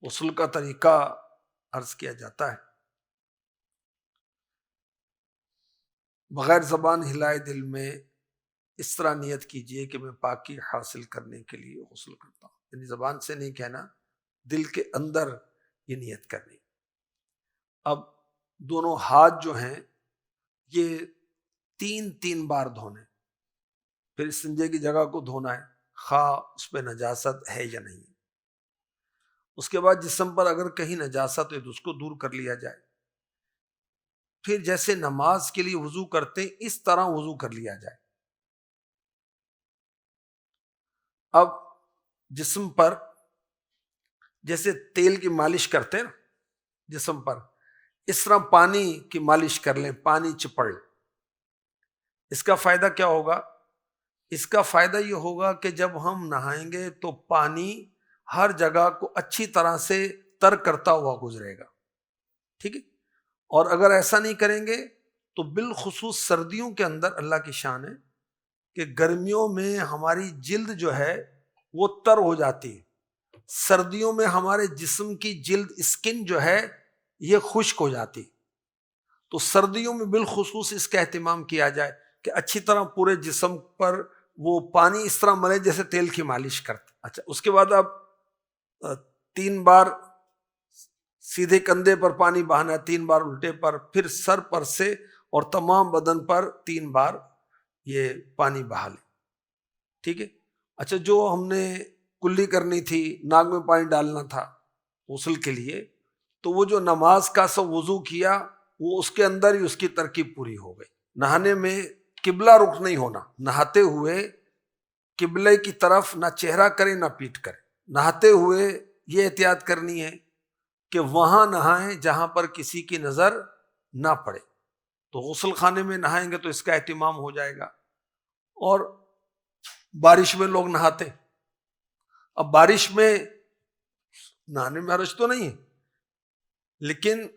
غسل کا طریقہ عرض کیا جاتا ہے۔ بغیر زبان ہلائے دل میں اس طرح نیت کیجئے کہ میں پاکی حاصل کرنے کے لیے غسل کرتا ہوں، یعنی زبان سے نہیں کہنا، دل کے اندر یہ نیت کرنی۔ اب دونوں ہاتھ جو ہیں یہ تین بار دھونے، پھر استنجے کی جگہ کو دھونا ہے، خواہ اس پہ نجاست ہے یا نہیں۔ اس کے بعد جسم پر اگر کہیں نجاست ہے تو اس کو دور کر لیا جائے۔ پھر جیسے نماز کے لیے وضو کرتے ہیں اس طرح وضو کر لیا جائے۔ اب جسم پر جیسے تیل کی مالش کرتے ہیں نا جسم پر، اس طرح پانی کی مالش کر لیں، پانی چپڑ لیں۔ اس کا فائدہ کیا ہوگا؟ اس کا فائدہ یہ ہوگا کہ جب ہم نہائیں گے تو پانی ہر جگہ کو اچھی طرح سے تر کرتا ہوا گزرے گا، ٹھیک ہے؟ اور اگر ایسا نہیں کریں گے تو بالخصوص سردیوں کے اندر اللہ کی شان ہے کہ گرمیوں میں ہماری جلد جو ہے وہ تر ہو جاتی ہے، سردیوں میں ہمارے جسم کی جلد اسکن جو ہے یہ خشک ہو جاتی، تو سردیوں میں بالخصوص اس کا اہتمام کیا جائے کہ اچھی طرح پورے جسم پر وہ پانی اس طرح ملے جیسے تیل کی مالش کرتے۔ اچھا، اس کے بعد اب 3 بار سیدھے کندھے پر پانی بہانا ہے، 3 بار الٹے پر، پھر سر پر سے اور تمام بدن پر 3 بار یہ پانی بہا لیں، ٹھیک ہے؟ اچھا، جو ہم نے کلی کرنی تھی، ناک میں پانی ڈالنا تھا غسل کے لیے، تو وہ جو نماز کا سب وضو کیا وہ اس کے اندر ہی اس کی ترکیب پوری ہو گئی۔ نہانے میں قبلہ رخ نہیں ہونا، نہاتے ہوئے قبلے کی طرف نہ چہرہ کرے نہ پیٹھ کرے۔ نہاتے ہوئے یہ احتیاط کرنی ہے کہ وہاں نہائیں جہاں پر کسی کی نظر نہ پڑے، تو غسل خانے میں نہائیں گے تو اس کا اہتمام ہو جائے گا۔ اور بارش میں لوگ نہاتے، اب بارش میں نہانے میں حرج تو نہیں ہے، لیکن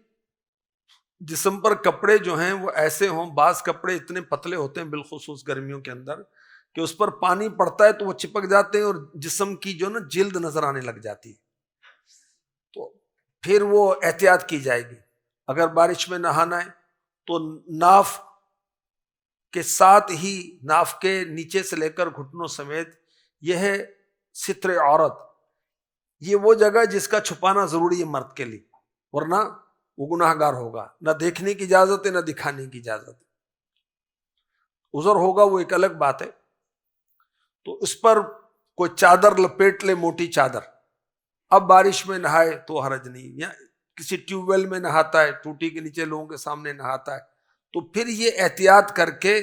جسم پر کپڑے جو ہیں وہ ایسے ہوں، بعض کپڑے اتنے پتلے ہوتے ہیں بالخصوص گرمیوں کے اندر کہ اس پر پانی پڑتا ہے تو وہ چپک جاتے ہیں اور جسم کی جو نا جلد نظر آنے لگ جاتی ہے، تو پھر وہ احتیاط کی جائے گی۔ اگر بارش میں نہانا ہے تو ناف کے ساتھ ہی، ناف کے نیچے سے لے کر گھٹنوں سمیت، یہ ہے ستر عورت، یہ وہ جگہ جس کا چھپانا ضروری ہے مرد کے لیے، ورنہ وہ گناہ گار ہوگا۔ نہ دیکھنے کی اجازت ہے نہ دکھانے کی اجازت ہے، عذر ہوگا وہ ایک الگ بات ہے، تو اس پر کوئی چادر لپیٹ لے، موٹی چادر۔ اب بارش میں نہائے تو حرج نہیں، یا کسی ٹیوب ویل میں نہاتا ہے، ٹوٹی کے نیچے لوگوں کے سامنے نہاتا ہے، تو پھر یہ احتیاط کر کے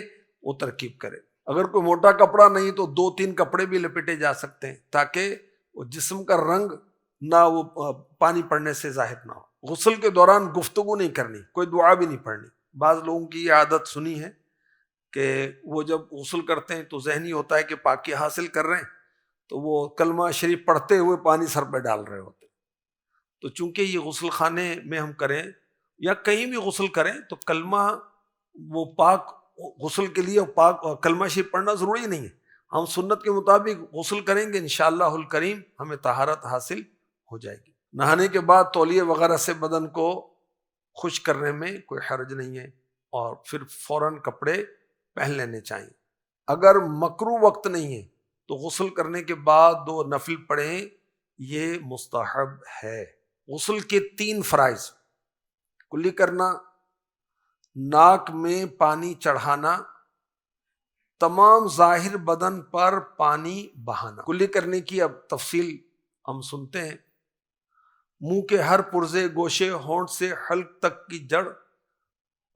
وہ ترکیب کرے۔ اگر کوئی موٹا کپڑا نہیں تو 2-3 کپڑے بھی لپیٹے جا سکتے ہیں تاکہ وہ جسم کا رنگ نہ وہ پانی پڑنے سے ظاہر نہ ہو۔ غسل کے دوران گفتگو نہیں کرنی، کوئی دعا بھی نہیں پڑھنی۔ بعض لوگوں کی یہ عادت سنی ہے کہ وہ جب غسل کرتے ہیں تو ذہنی ہوتا ہے کہ پاکی حاصل کر رہے ہیں تو وہ کلمہ شریف پڑھتے ہوئے پانی سر پہ ڈال رہے ہوتے، تو چونکہ یہ غسل خانے میں ہم کریں یا کہیں بھی غسل کریں تو کلمہ وہ پاک غسل کے لیے پاک کلمہ شریف پڑھنا ضروری نہیں ہے، ہم سنت کے مطابق غسل کریں گے انشاءاللہ الکریم ہمیں طہارت حاصل ہو جائے گی۔ نہانے کے بعد تولیے وغیرہ سے بدن کو خشک کرنے میں کوئی حرج نہیں ہے، اور پھر فوراً کپڑے پہن لینے چاہیے۔ اگر مکروہ وقت نہیں ہے تو غسل کرنے کے بعد 2 نفل پڑھیں، یہ مستحب ہے۔ غسل کے 3 فرائض: کلی کرنا، ناک میں پانی چڑھانا، تمام ظاہر بدن پر پانی بہانا۔ کلی کرنے کی اب تفصیل ہم سنتے ہیں۔ منہ کے ہر پرزے، گوشے، ہونٹ سے حلق تک کی جڑ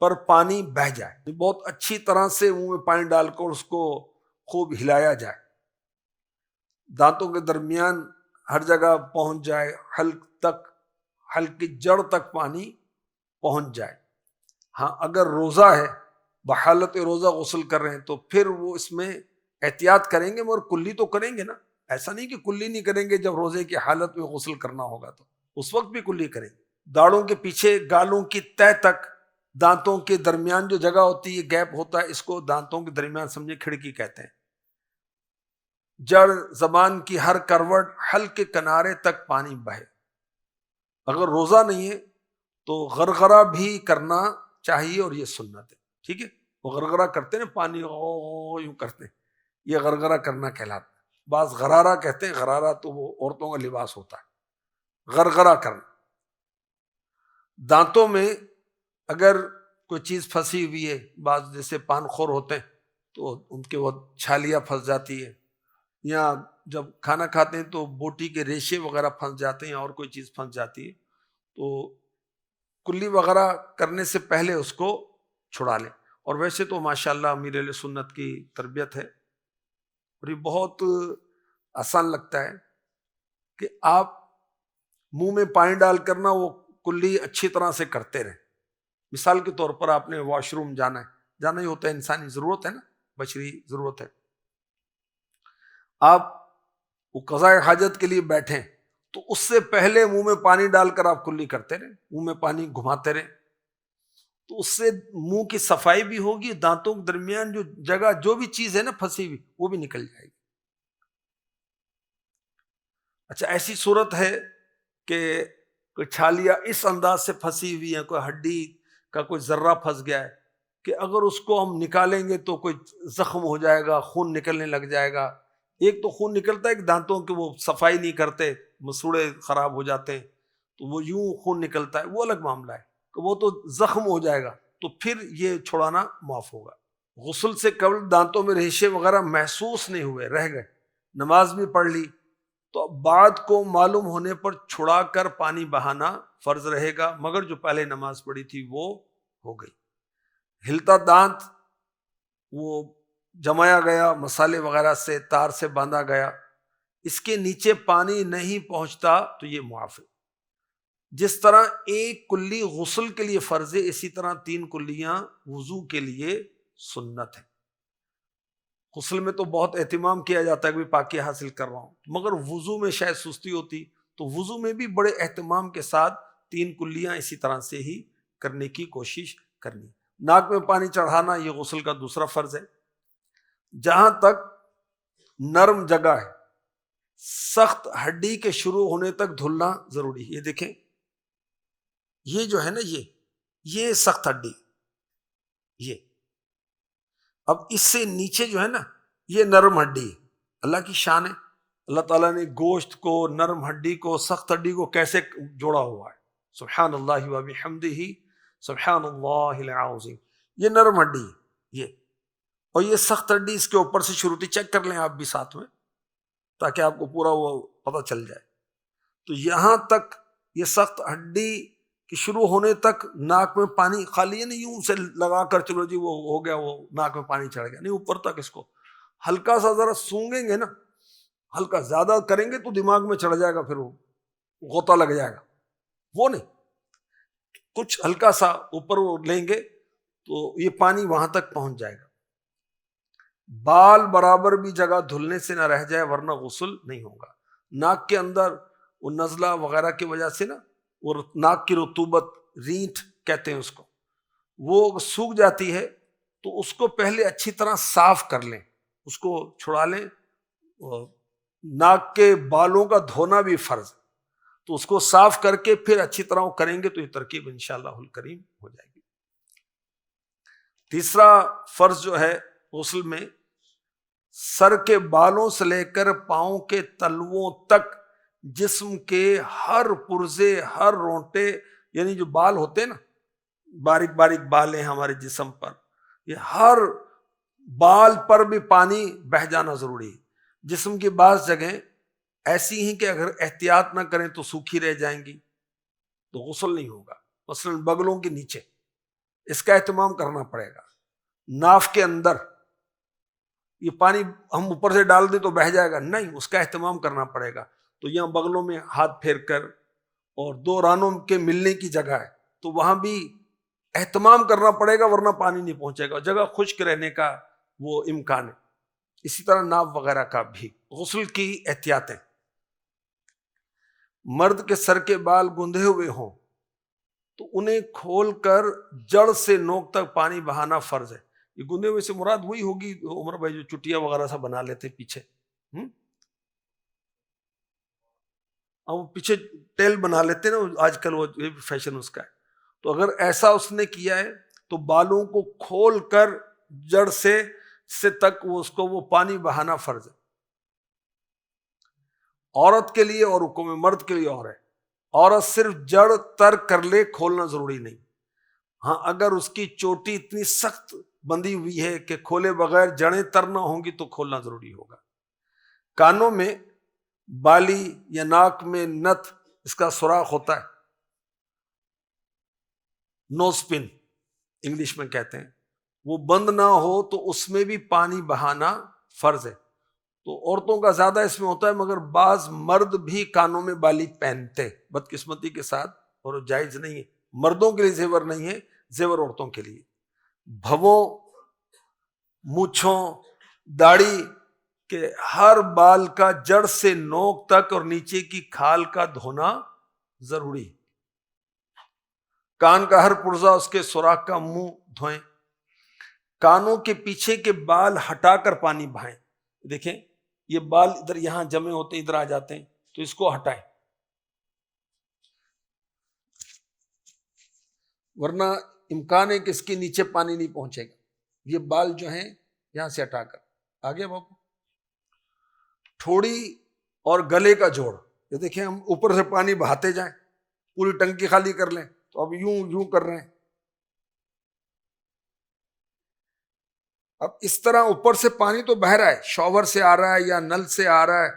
پر پانی بہہ جائے، بہت اچھی طرح سے منہ میں پانی ڈال کر اس کو خوب ہلایا جائے، دانتوں کے درمیان ہر جگہ پہنچ جائے، حلق کی جڑ تک پانی پہنچ جائے۔ ہاں، اگر روزہ ہے، بحالت روزہ غسل کر رہے ہیں تو پھر وہ اس میں احتیاط کریں گے، مگر کلی تو کریں گے نا، ایسا نہیں کہ کلی نہیں کریں گے جب روزے کی حالت میں غسل کرنا ہوگا تو اس وقت بھی کلی کریں گے۔ داڑھوں کے پیچھے، گالوں کی تہ تک، دانتوں کے درمیان جو جگہ ہوتی ہے، گیپ ہوتا ہے، اس کو دانتوں کے درمیان سمجھے کھڑکی کہتے ہیں۔ جڑ، زبان کی ہر کروٹ، حلق کے کنارے تک پانی بہے۔ اگر روزہ نہیں ہے تو غرغرہ بھی کرنا چاہیے، اور یہ سنت ہے، ٹھیک ہے؟ وہ غرغرہ کرتے ہیں پانی او یوں کرتے ہیں، یہ غرغرہ کرنا کہلاتا ہے۔ بعض غرارہ کہتے ہیں، غرارہ تو وہ عورتوں کا لباس ہوتا ہے۔ غرغرہ کرنا، دانتوں میں اگر کوئی چیز پھنسی ہوئی ہے، بعض جیسے پان خور ہوتے ہیں تو ان کے وہ چھالیاں پھنس جاتی ہے، یا جب کھانا کھاتے ہیں تو بوٹی کے ریشے وغیرہ پھنس جاتے ہیں، اور کوئی چیز پھنس جاتی ہے، تو کلی وغیرہ کرنے سے پہلے اس کو چھڑا لیں۔ اور ویسے تو ماشاءاللہ امیر اہل سنت کی تربیت ہے، اور یہ بہت آسان لگتا ہے کہ آپ منہ میں پانی ڈال کرنا وہ کلی اچھی طرح سے کرتے رہیں۔ مثال کے طور پر آپ نے واش روم جانا ہی ہوتا ہے، انسانی ضرورت ہے نا، بشری ضرورت ہے۔ آپ وہ قضاء حاجت کے لیے بیٹھیں تو اس سے پہلے منہ میں پانی ڈال کر آپ کلی کرتے رہیں، منہ میں پانی گھماتے رہیں، تو اس سے منہ کی صفائی بھی ہوگی، دانتوں کے درمیان جو جگہ جو بھی چیز ہے نا پھنسی ہوئی وہ بھی نکل جائے گی۔ اچھا، ایسی صورت ہے کہ کوئی چھالیاں اس انداز سے پھنسی ہوئی ہیں، کوئی ہڈی کا کوئی ذرہ پھنس گیا ہے کہ اگر اس کو ہم نکالیں گے تو کوئی زخم ہو جائے گا، خون نکلنے لگ جائے گا۔ ایک تو خون نکلتا ہے کہ دانتوں کے وہ صفائی نہیں کرتے، مسوڑے خراب ہو جاتے ہیں تو وہ یوں خون نکلتا ہے، وہ الگ معاملہ ہے کہ وہ تو زخم ہو جائے گا، تو پھر یہ چھڑانا معاف ہوگا۔ غسل سے قبل دانتوں میں ریشے وغیرہ محسوس نہیں ہوئے، رہ گئے، نماز بھی پڑھ لی، تو بعد کو معلوم ہونے پر چھڑا کر پانی بہانا فرض رہے گا، مگر جو پہلے نماز پڑھی تھی وہ ہو گئی۔ ہلتا دانت وہ جمایا گیا مسالے وغیرہ سے، تار سے باندھا گیا، اس کے نیچے پانی نہیں پہنچتا تو یہ معاف ہے۔ جس طرح ایک کلی غسل کے لیے فرض ہے، اسی طرح 3 کلیاں وضو کے لیے سنت ہے۔ غسل میں تو بہت اہتمام کیا جاتا ہے کہ پاکی حاصل کر رہا ہوں، مگر وضو میں شاید سستی ہوتی، تو وضو میں بھی بڑے اہتمام کے ساتھ 3 کلیاں اسی طرح سے ہی کرنے کی کوشش کرنی۔ ناک میں پانی چڑھانا یہ غسل کا دوسرا فرض ہے۔ جہاں تک نرم جگہ ہے، سخت ہڈی کے شروع ہونے تک دھلنا ضروری ہے۔ یہ دیکھیں، یہ جو ہے نا، یہ سخت ہڈی، یہ اب اس سے نیچے جو ہے نا یہ نرم ہڈی ہے۔ اللہ کی شان ہے، اللہ تعالیٰ نے گوشت کو، نرم ہڈی کو، سخت ہڈی کو کیسے جوڑا ہوا ہے، سبحان اللہ و بحمدہ سبحان اللہ العظیم۔ یہ نرم ہڈی ہے، یہ، اور یہ سخت ہڈی اس کے اوپر سے شروع تھی، چیک کر لیں آپ بھی ساتھ میں تاکہ آپ کو پورا وہ پتہ چل جائے۔ تو یہاں تک یہ سخت ہڈی کہ شروع ہونے تک ناک میں پانی خالی ہے، نہیں یوں سے لگا کر چلو جی وہ ہو گیا، وہ ناک میں پانی چڑھ گیا، نہیں، اوپر تک اس کو ہلکا سا ذرا سونگیں گے نا، ہلکا، زیادہ کریں گے تو دماغ میں چڑھ جائے گا، پھر وہ غوطہ لگ جائے گا، وہ نہیں، کچھ ہلکا سا اوپر وہ لیں گے تو یہ پانی وہاں تک پہنچ جائے گا۔ بال برابر بھی جگہ دھلنے سے نہ رہ جائے ورنہ غسل نہیں ہوگا۔ ناک کے اندر وہ نزلہ وغیرہ کی وجہ سے نا، وہ ناک کی رطوبت، رینٹ کہتے ہیں اس کو، وہ سوکھ جاتی ہے، تو اس کو پہلے اچھی طرح صاف کر لیں، اس کو چھڑا لیں۔ ناک کے بالوں کا دھونا بھی فرض ہے، تو اس کو صاف کر کے پھر اچھی طرح وہ کریں گے تو یہ ترکیب انشاءاللہ الکریم ہو جائے گی۔ تیسرا فرض جو ہے غسل میں، سر کے بالوں سے لے کر پاؤں کے تلووں تک جسم کے ہر پرزے، ہر رونٹے، یعنی جو بال ہوتے ہیں نا، باریک باریک بال ہیں ہمارے جسم پر، یہ ہر بال پر بھی پانی بہہ جانا ضروری ہے۔ جسم کی بعض جگہیں ایسی ہیں کہ اگر احتیاط نہ کریں تو سوکھی رہ جائیں گی تو غسل نہیں ہوگا، مثلا بغلوں کے نیچے، اس کا اہتمام کرنا پڑے گا۔ ناف کے اندر یہ پانی ہم اوپر سے ڈال دیں تو بہہ جائے گا، نہیں، اس کا اہتمام کرنا پڑے گا۔ تو یہاں بغلوں میں ہاتھ پھیر کر، اور 2 رانوں کے ملنے کی جگہ ہے تو وہاں بھی اہتمام کرنا پڑے گا ورنہ پانی نہیں پہنچے گا، جگہ خشک رہنے کا وہ امکان ہے۔ اسی طرح ناف وغیرہ کا بھی غسل کی احتیاطیں۔ مرد کے سر کے بال گندھے ہوئے ہوں تو انہیں کھول کر جڑ سے نوک تک پانی بہانا فرض ہے۔ یہ گندھے ہوئے سے مراد وہی ہوگی عمر بھائی جو چٹیا وغیرہ سا بنا لیتے پیچھے، وہ پیچھے ٹیل بنا لیتے نا آج کل، وہ یہ بھی فیشن اس کا ہے. تو اگر ایسا اس نے کیا ہے تو بالوں کو کھول کر جڑ سے تک اس کو وہ پانی بہانا فرض ہے عورت کے لیے، اور حکم مرد کے لیے اور ہے. عورت صرف جڑ تر کر لے، کھولنا ضروری نہیں. ہاں اگر اس کی چوٹی اتنی سخت بندھی ہوئی ہے کہ کھولے بغیر جڑیں تر نہ ہوں گی تو کھولنا ضروری ہوگا. کانوں میں بالی یا ناک میں نت، اس کا سوراخ ہوتا ہے، نوز پن انگلش میں کہتے ہیں، وہ بند نہ ہو تو اس میں بھی پانی بہانا فرض ہے. تو عورتوں کا زیادہ اس میں ہوتا ہے، مگر بعض مرد بھی کانوں میں بالی پہنتے بدقسمتی کے ساتھ، اور وہ جائز نہیں ہے. مردوں کے لیے زیور نہیں ہے، زیور عورتوں کے لیے. بھووں، مونچھوں، داڑھی کے ہر بال کا جڑ سے نوک تک اور نیچے کی کھال کا دھونا ضروری. کان کا ہر پرزہ، اس کے سوراخ کا منہ دھوئیں. کانوں کے پیچھے کے بال ہٹا کر پانی بہائیں. دیکھیں یہ بال ادھر یہاں جمع ہوتے ہیں، ادھر آ جاتے ہیں، تو اس کو ہٹائیں، ورنہ امکان ہے کہ اس کے نیچے پانی نہیں پہنچے گا. یہ بال جو ہیں یہاں سے ہٹا کر آگے بابو. ٹھوڑی اور گلے کا جوڑ، یہ دیکھیں ہم اوپر سے پانی بہاتے جائیں، پوری ٹنکی خالی کر لیں، تو اب یوں کر رہے ہیں. اب اس طرح اوپر سے پانی تو بہہ رہا ہے، شاور سے آ رہا ہے یا نل سے آ رہا ہے،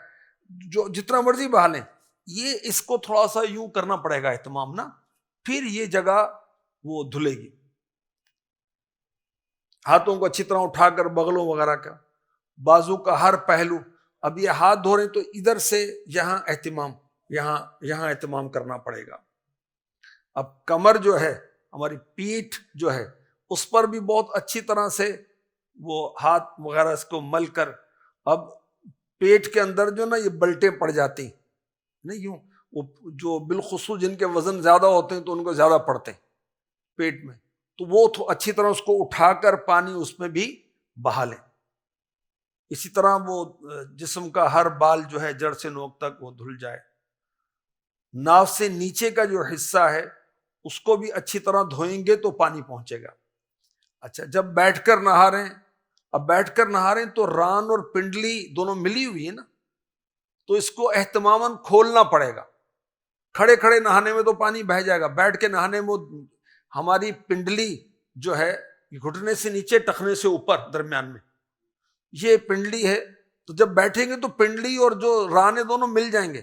جو جتنا مرضی بہا لیں، یہ اس کو تھوڑا سا یوں کرنا پڑے گا اہتمام نا، پھر یہ جگہ وہ دھلے گی. ہاتھوں کو اچھی طرح اٹھا کر بغلوں وغیرہ کا، بازو کا ہر پہلو. اب یہ ہاتھ دھو رہے ہیں تو ادھر سے یہاں اہتمام، یہاں اہتمام کرنا پڑے گا. اب کمر جو ہے، ہماری پیٹھ جو ہے، اس پر بھی بہت اچھی طرح سے وہ ہاتھ وغیرہ اس کو مل کر. اب پیٹ کے اندر جو نا یہ بلٹیں پڑ جاتی نہیں، یوں وہ جو بالخصوص جن کے وزن زیادہ ہوتے ہیں تو ان کو زیادہ پڑتے ہیں پیٹ میں، تو وہ اچھی طرح اس کو اٹھا کر پانی اس میں بھی بہا لیں. اسی طرح وہ جسم کا ہر بال جو ہے جڑ سے نوک تک وہ دھل جائے. ناف سے نیچے کا جو حصہ ہے اس کو بھی اچھی طرح دھوئیں گے تو پانی پہنچے گا. اچھا جب بیٹھ کر نہا رہے ہیں، اب بیٹھ کر نہا رہے ہیں تو ران اور پنڈلی دونوں ملی ہوئی ہے نا، تو اس کو اہتماماً کھولنا پڑے گا. کھڑے کھڑے نہانے میں تو پانی بہہ جائے گا، بیٹھ کے نہانے میں ہماری پنڈلی جو ہے گھٹنے سے نیچے ٹخنے سے اوپر درمیان میں یہ پنڈلی ہے، تو جب بیٹھیں گے تو پنڈلی اور جو رانے دونوں مل جائیں گے،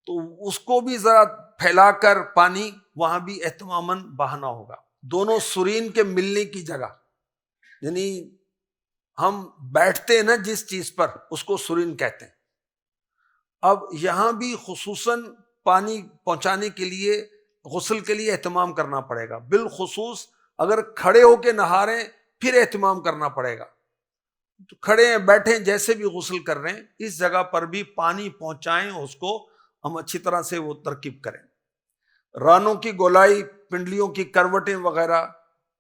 تو اس کو بھی ذرا پھیلا کر پانی وہاں بھی اہتماماً بہانا ہوگا. دونوں سرین کے ملنے کی جگہ، یعنی ہم بیٹھتے ہیں نا جس چیز پر، اس کو سرین کہتے ہیں. اب یہاں بھی خصوصاً پانی پہنچانے کے لیے غسل کے لیے اہتمام کرنا پڑے گا. بالخصوص اگر کھڑے ہو کے نہا رہے ہیں پھر اہتمام کرنا پڑے گا. تو کھڑے ہیں بیٹھے ہیں جیسے بھی غسل کر رہے ہیں، اس جگہ پر بھی پانی پہنچائیں، اس کو ہم اچھی طرح سے وہ ترکیب کریں. رانوں کی گولائی، پنڈلیوں کی کروٹیں وغیرہ،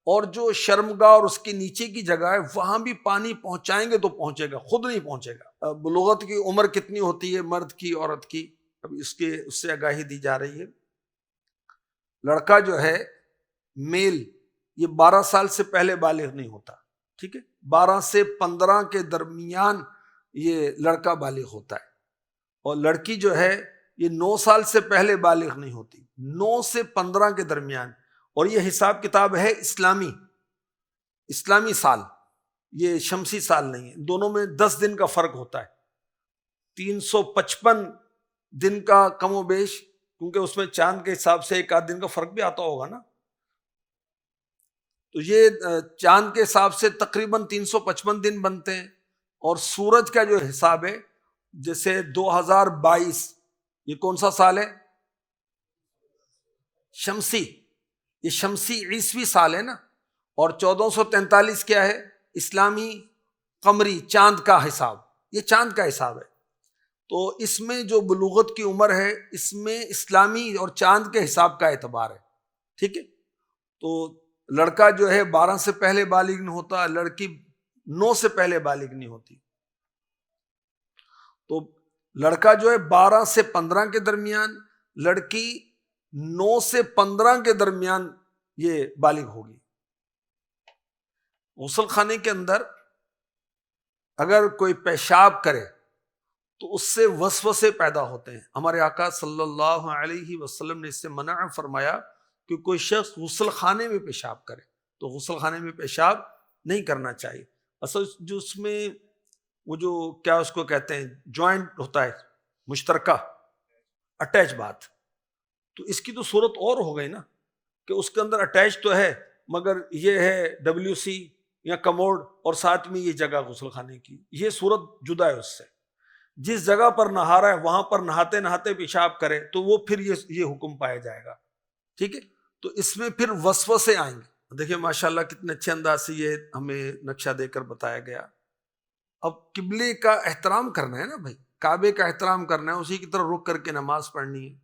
اور جو شرمگاہ اور اس کے نیچے کی جگہ ہے وہاں بھی پانی پہنچائیں گے تو پہنچے گا، خود نہیں پہنچے گا. بلوغت کی عمر کتنی ہوتی ہے مرد کی، عورت کی؟ اب اس سے آگاہی دی جا رہی ہے. لڑکا جو ہے میل، یہ 12 سال سے پہلے بالغ نہیں ہوتا، ٹھیک ہے، 12 سے 15 کے درمیان یہ لڑکا بالغ ہوتا ہے. اور لڑکی جو ہے یہ 9 سال سے پہلے بالغ نہیں ہوتی، 9 سے 15 کے درمیان. اور یہ حساب کتاب ہے اسلامی سال، یہ شمسی سال نہیں ہے. دونوں میں 10 دن کا فرق ہوتا ہے، 355 دن کا کم و بیش، کیونکہ اس میں چاند کے حساب سے ایک آدھ دن کا فرق بھی آتا ہوگا نا. تو یہ چاند کے حساب سے تقریباً 355 دن بنتے ہیں. اور سورج کا جو حساب ہے، جیسے 2022 یہ کون سا سال ہے؟ شمسی، یہ شمسی عیسوی سال ہے نا. اور 1443 کیا ہے؟ اسلامی قمری، چاند کا حساب، یہ چاند کا حساب ہے. تو اس میں جو بلوغت کی عمر ہے اس میں اسلامی اور چاند کے حساب کا اعتبار ہے، ٹھیک ہے. تو لڑکا جو ہے 12 سے پہلے بالغ نہیں ہوتا، لڑکی 9 سے پہلے بالغ نہیں ہوتی. تو لڑکا جو ہے 12 سے 15 کے درمیان، لڑکی 9 سے 15 کے درمیان یہ بالغ ہوگی۔ غسل خانے کے اندر اگر کوئی پیشاب کرے تو اس سے وسوسے پیدا ہوتے ہیں۔ ہمارے آقا صلی اللہ علیہ وسلم نے اس سے منع فرمایا کہ کوئی شخص غسل خانے میں پیشاب کرے، تو غسل خانے میں پیشاب نہیں کرنا چاہیے۔ اصل جو اس میں وہ جو کیا اس کو کہتے ہیں جوائنٹ ہوتا ہے مشترکہ اٹیچ بات، تو اس کی تو صورت اور ہو گئی نا کہ اس کے اندر اٹیچ تو ہے مگر یہ ہے WC یا کموڈ اور ساتھ میں یہ جگہ غسل خانے کی، یہ صورت جدا ہے اس سے۔ جس جگہ پر نہا رہا ہے وہاں پر نہاتے نہاتے پیشاب کرے تو وہ پھر یہ حکم پایا جائے گا، ٹھیک ہے۔ تو اس میں پھر وسوسے آئیں گے۔ دیکھیں ماشاءاللہ کتنے اچھے انداز سے یہ ہمیں نقشہ دے کر بتایا گیا۔ اب قبلے کا احترام کرنا ہے نا بھائی، کعبے کا احترام کرنا ہے، اسی کی طرف رک کر کے نماز پڑھنی ہے،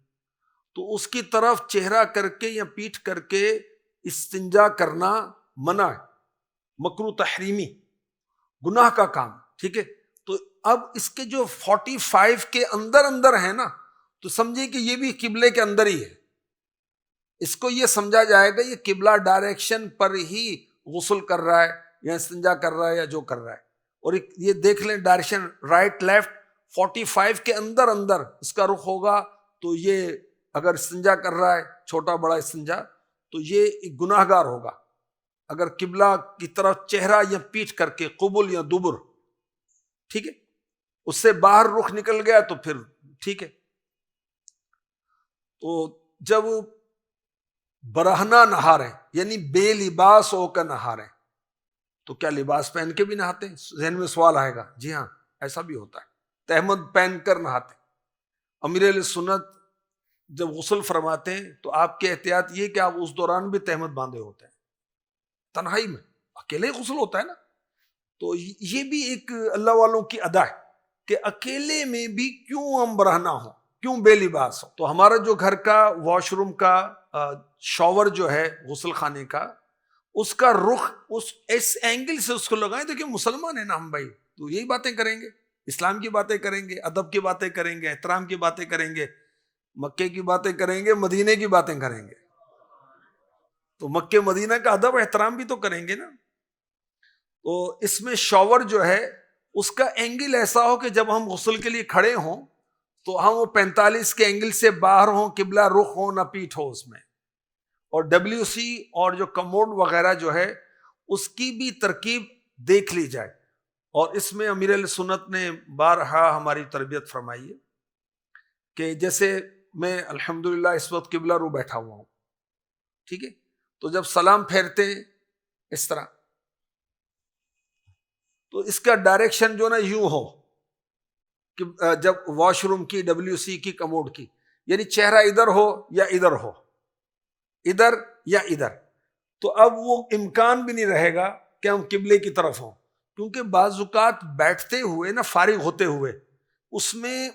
تو اس کی طرف چہرہ کر کے یا پیٹھ کر کے استنجا کرنا منع ہے، مکروہ تحریمی، گناہ کا کام، ٹھیک ہے۔ تو اب اس کے جو 45 کے اندر اندر ہے نا، تو سمجھے کہ یہ بھی قبلے کے اندر ہی ہے۔ اس کو یہ سمجھا جائے گا یہ قبلہ ڈائریکشن پر ہی غسل کر رہا ہے یا استنجا کر رہا ہے یا جو کر رہا ہے۔ اور یہ دیکھ لیں ڈائریکشن رائٹ لیفٹ 45 کے اندر اندر اس کا رخ ہوگا، تو یہ اگر استنجا کر رہا ہے چھوٹا بڑا استنجا تو یہ گناہ گار ہوگا۔ اگر قبلہ کی طرف چہرہ یا پیٹھ کر کے قبل یا دبر، ٹھیک ہے، اس سے باہر رخ نکل گیا تو پھر ٹھیک ہے۔ تو جب برہنہ نہا رہے یعنی بے لباس ہو کر نہا رہے تو کیا لباس پہن کے بھی نہاتے ہیں؟ ذہن میں سوال آئے گا، جی ہاں ایسا بھی ہوتا ہے، تہمد پہن کر نہاتے۔ امیر اہل سنت جب غسل فرماتے ہیں تو آپ کی احتیاط یہ کہ آپ اس دوران بھی تہمد باندھے ہوتے ہیں، تنہائی میں اکیلے غسل ہوتا ہے نا، تو یہ بھی ایک اللہ والوں کی ادا ہے کہ اکیلے میں بھی کیوں ہم برہنہ ہوں، کیوں بے لباس ہو۔ تو ہمارا جو گھر کا واش روم کا شاور جو ہے غسل خانے کا، اس کا رخ اس اینگل سے اس کو لگائیں، تو کہ مسلمان ہیں نا ہم بھائی، تو یہی باتیں کریں گے، اسلام کی باتیں کریں گے، ادب کی باتیں کریں گے، احترام کی باتیں کریں گے، مکے کی باتیں کریں گے، مدینے کی باتیں کریں گے، تو مکے مدینہ کا ادب احترام بھی تو کریں گے نا۔ تو اس میں شاور جو ہے اس کا اینگل ایسا ہو کہ جب ہم غسل کے لیے کھڑے ہوں تو ہم وہ 45 کے اینگل سے باہر ہوں، قبلہ رخ ہو نہ پیٹھ ہو اس میں، اور WC اور جو کموڈ وغیرہ جو ہے اس کی بھی ترکیب دیکھ لی جائے۔ اور اس میں امیر اہل سنت نے بارہا ہماری تربیت فرمائی ہے کہ جیسے میں الحمدللہ اس وقت قبلہ رو بیٹھا ہوا ہوں، ٹھیک ہے، تو جب سلام پھیرتے ہیں اس طرح، تو اس کا ڈائریکشن جو نا یوں ہو کہ جب واش روم کی WC کی کموڈ کی، یعنی چہرہ ادھر ہو یا ادھر ہو، ادھر یا ادھر، تو اب وہ امکان بھی نہیں رہے گا کہ ہم قبلے کی طرف ہوں، کیونکہ بعض اوقات بیٹھتے ہوئے نا فارغ ہوتے ہوئے اس میں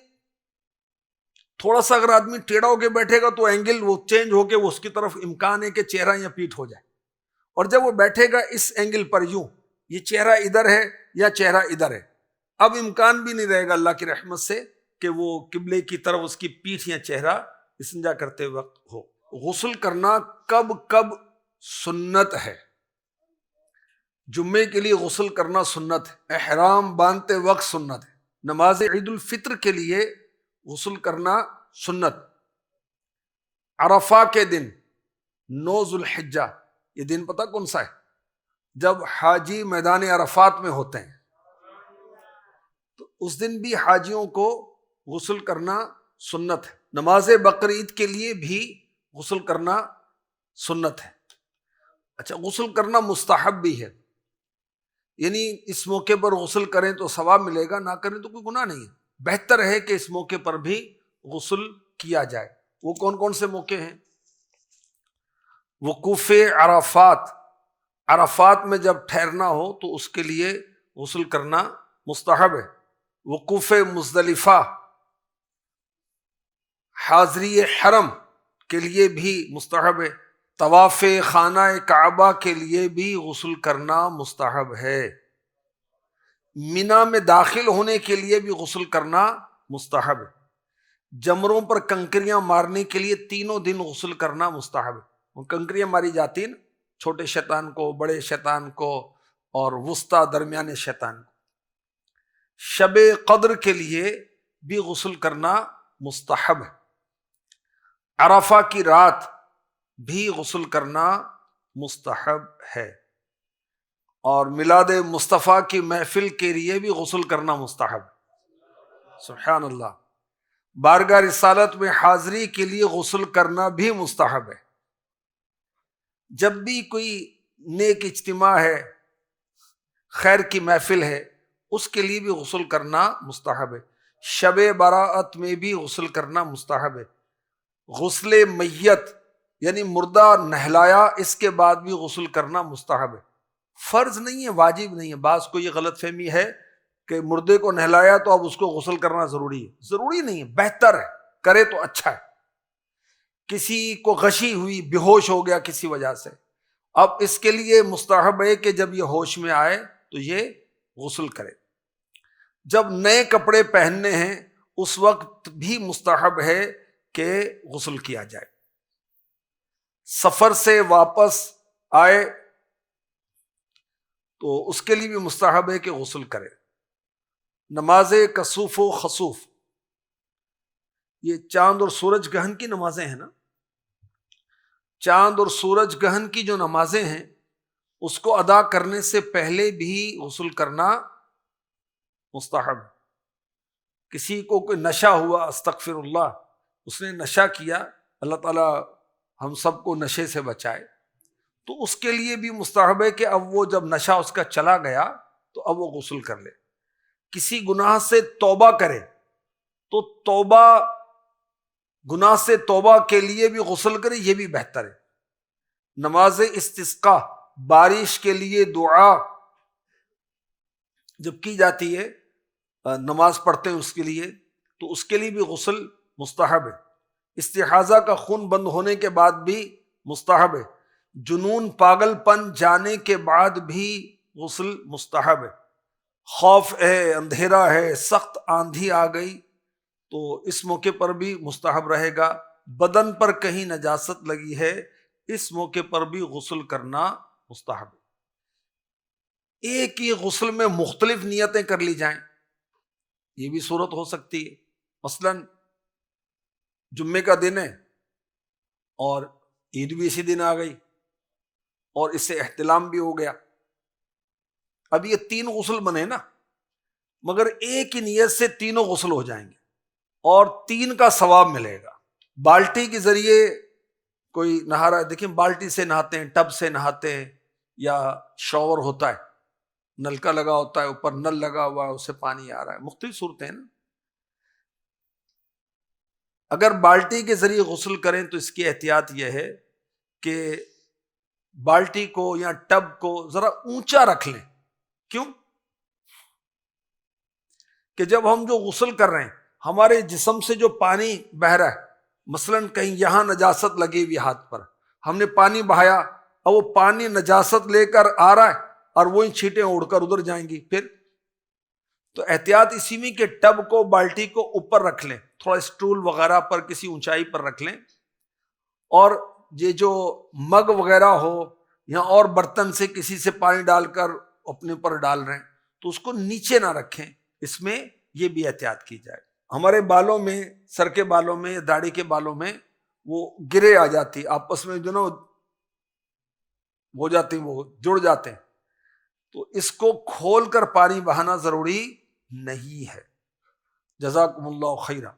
تھوڑا سا اگر آدمی ٹیڑھا ہو کے بیٹھے گا تو اینگل وہ چینج ہو کے وہ اس کی طرف امکان ہے کہ چہرہ یا پیٹھ ہو جائے، اور جب وہ بیٹھے گا اس اینگل پر یوں، یہ چہرہ ادھر ہے یا چہرہ ادھر ہے، اب امکان بھی نہیں رہے گا اللہ کی رحمت سے کہ وہ قبلے کی طرف اس کی پیٹھ یا چہرہ استنجا کرتے وقت ہو۔ غسل کرنا کب کب سنت ہے؟ جمعے کے لیے غسل کرنا سنت ہے، احرام باندھتے وقت سنت ہے، نماز عید الفطر کے لیے غسل کرنا سنت، عرفہ کے دن 9 ذو الحجہ، یہ دن پتہ کون سا ہے؟ جب حاجی میدان عرفات میں ہوتے ہیں، تو اس دن بھی حاجیوں کو غسل کرنا سنت ہے۔ نماز بقرعید کے لیے بھی غسل کرنا سنت ہے۔ اچھا، غسل کرنا مستحب بھی ہے، یعنی اس موقع پر غسل کریں تو ثواب ملے گا، نہ کریں تو کوئی گناہ نہیں ہے، بہتر ہے کہ اس موقع پر بھی غسل کیا جائے۔ وہ کون کون سے موقع ہیں؟ وقوف عرفات، عرفات میں جب ٹھہرنا ہو تو اس کے لیے غسل کرنا مستحب ہے۔ وقوف مزدلفہ، حاضری حرم کے لیے بھی مستحب ہے۔ طواف خانہ کعبہ کے لیے بھی غسل کرنا مستحب ہے۔ مینا میں داخل ہونے کے لیے بھی غسل کرنا مستحب ہے۔ جمروں پر کنکریاں مارنے کے لیے تینوں دن غسل کرنا مستحب ہے۔ وہ کنکریاں ماری جاتی ہیں نا، چھوٹے شیطان کو، بڑے شیطان کو، اور وسطی درمیانے شیطان کو۔ شب قدر کے لیے بھی غسل کرنا مستحب ہے۔ عرفہ کی رات بھی غسل کرنا مستحب ہے، اور میلاد مصطفیٰ کی محفل کے لیے بھی غسل کرنا مستحب ہے۔ سبحان اللہ۔ بارگاہ رسالت میں حاضری کے لیے غسل کرنا بھی مستحب ہے۔ جب بھی کوئی نیک اجتماع ہے، خیر کی محفل ہے، اس کے لیے بھی غسل کرنا مستحب ہے۔ شب براءت میں بھی غسل کرنا مستحب ہے۔ غسل میت یعنی مردہ نہلایا، اس کے بعد بھی غسل کرنا مستحب ہے۔ فرض نہیں ہے، واجب نہیں ہے۔ بعض کو یہ غلط فہمی ہے کہ مردے کو نہلایا تو اب اس کو غسل کرنا ضروری ہے۔ ضروری نہیں ہے، بہتر ہے، کرے تو اچھا ہے۔ کسی کو غشی ہوئی، بے ہوش ہو گیا کسی وجہ سے، اب اس کے لیے مستحب ہے کہ جب یہ ہوش میں آئے تو یہ غسل کرے۔ جب نئے کپڑے پہننے ہیں اس وقت بھی مستحب ہے کہ غسل کیا جائے۔ سفر سے واپس آئے تو اس کے لیے بھی مستحب ہے کہ غسل کرے۔ نماز کسوف و خسوف، یہ چاند اور سورج گہن کی نمازیں ہیں نا، چاند اور سورج گہن کی جو نمازیں ہیں اس کو ادا کرنے سے پہلے بھی غسل کرنا مستحب ہے۔ کسی کو کوئی نشہ ہوا، استغفر اللہ، اس نے نشہ کیا، اللہ تعالیٰ ہم سب کو نشے سے بچائے، تو اس کے لیے بھی مستحب ہے کہ اب وہ جب نشہ اس کا چلا گیا تو اب وہ غسل کر لے۔ کسی گناہ سے توبہ کرے تو گناہ سے توبہ کے لیے بھی غسل کرے، یہ بھی بہتر ہے۔ نماز استسقاء، بارش کے لیے دعا جب کی جاتی ہے، نماز پڑھتے ہیں اس کے لیے، تو اس کے لیے بھی غسل مستحب ہے۔ استحاضہ کا خون بند ہونے کے بعد بھی مستحب ہے۔ جنون، پاگل پن جانے کے بعد بھی غسل مستحب ہے۔ خوف ہے، اندھیرا ہے، سخت آندھی آ گئی تو اس موقع پر بھی مستحب رہے گا۔ بدن پر کہیں نجاست لگی ہے، اس موقع پر بھی غسل کرنا مستحب ہے۔ ایک ہی غسل میں مختلف نیتیں کر لی جائیں، یہ بھی صورت ہو سکتی ہے۔ مثلا جمعے کا دن ہے اور عید بھی اسی دن آ گئی اور اس سے احتلام بھی ہو گیا، اب یہ 3 غسل بنے نا، مگر ایک ہی نیت سے تینوں غسل ہو جائیں گے اور 3 کا ثواب ملے گا۔ بالٹی کے ذریعے کوئی نہا رہا ہے، دیکھیں بالٹی سے نہاتے ہیں، ٹب سے نہاتے ہیں، یا شاور ہوتا ہے، نلکا لگا ہوتا ہے، اوپر نل لگا ہوا ہے، اسے پانی آ رہا ہے، مختلف صورتیں ہیں نا۔ اگر بالٹی کے ذریعے غسل کریں تو اس کی احتیاط یہ ہے کہ بالٹی کو یا ٹب کو ذرا اونچا رکھ لیں۔ کیوں؟ کہ جب ہم جو غسل کر رہے ہیں ہمارے جسم سے جو پانی بہہ رہا ہے، مثلا کہیں یہاں نجاست لگی ہوئی ہاتھ پر، ہم نے پانی بہایا اور وہ پانی نجاست لے کر آ رہا ہے اور وہی چھینٹیں اڑ کر ادھر جائیں گی، پھر تو احتیاط اسی میں کہ ٹب کو، بالٹی کو اوپر رکھ لیں، تھوڑا اسٹول وغیرہ پر کسی اونچائی پر رکھ لیں، اور یہ جو مگ وغیرہ ہو یا اور برتن سے کسی سے پانی ڈال کر اپنے پر ڈال رہے ہیں تو اس کو نیچے نہ رکھیں، اس میں یہ بھی احتیاط کی جائے۔ ہمارے بالوں میں، سر کے بالوں میں، داڑھی کے بالوں میں وہ گرے آ جاتی، آپس میں جو نا ہو جاتے ہیں، وہ جڑ جاتے ہیں، تو اس کو کھول کر پانی بہانا ضروری نہیں ہے۔ جزاکم اللہ خیرہ۔